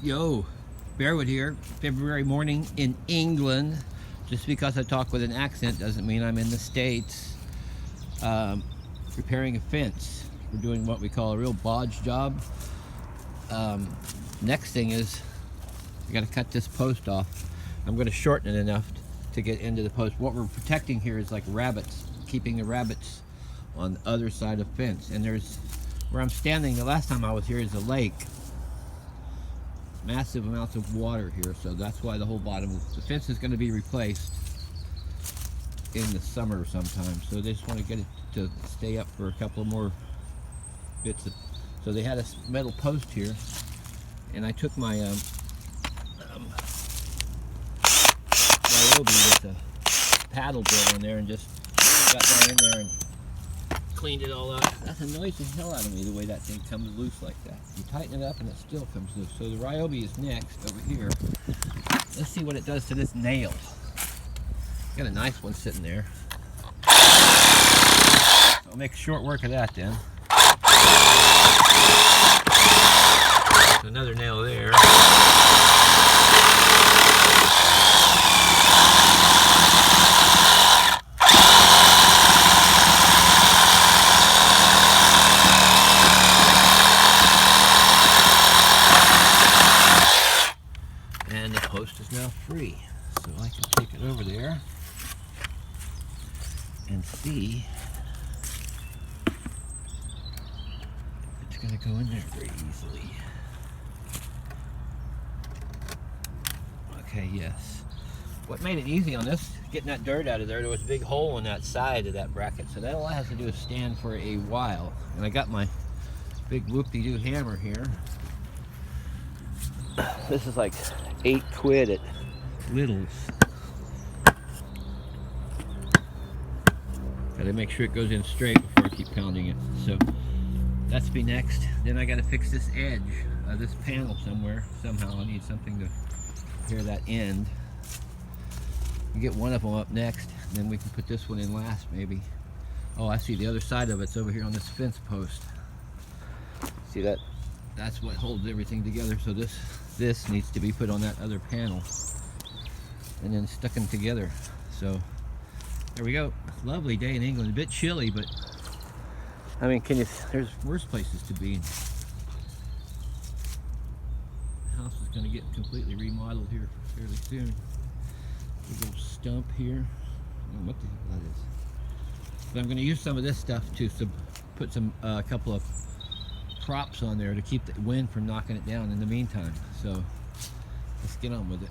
Yo, Bearwood here, February morning in England. Just because I talk with an accent doesn't mean I'm in the States. Repairing a fence. We're doing what we call a real bodge job. Next thing is, I gotta cut this post off. I'm gonna shorten it enough to get into the post. What we're protecting here is like rabbits, keeping the rabbits on the other side of the fence. And there's, where I'm standing, the last time I was here is a lake. Massive amounts of water here, so that's why the whole bottom of the fence is going to be replaced in the summer sometime. So they just want to get it to stay up for a couple more bits of, so they had a metal post here, and I took my Ryobi with a paddle bit on there and just got down in there and cleaned it all up. That annoys the hell out of me, the way that thing comes loose like that. You tighten it up and it still comes loose. So the Ryobi is next over here. Let's see what it does to this nail. Got a nice one sitting there. I'll make short work of that then. So another nail there. And the post is now free, so I can take it over there and see if it's going to go in there very easily. Okay, yes. What made it easy on this, getting that dirt out of there, there was a big hole in that side of that bracket, so that all it has to do is stand for a while. And I got my big whoop-de-doo hammer here. This is like 8 quid at Lidl's. Gotta make sure it goes in straight before I keep pounding it. So that's be next. Then I gotta fix this edge of this panel somewhere. Somehow I need something to repair that end. Get one of them up next, and then we can put this one in last maybe. Oh, I see the other side of it's over here on this fence post. See that? That's what holds everything together. So this needs to be put on that other panel and then stuck them together. So there we go. Lovely day in England. A bit chilly, but I mean, there's worse places to be. The house is going to get completely remodeled here fairly soon. Big old stump here. I don't know what the hell that is. But I'm going to use some of this stuff to put some couple of props on there to keep the wind from knocking it down in the meantime. So let's get on with it.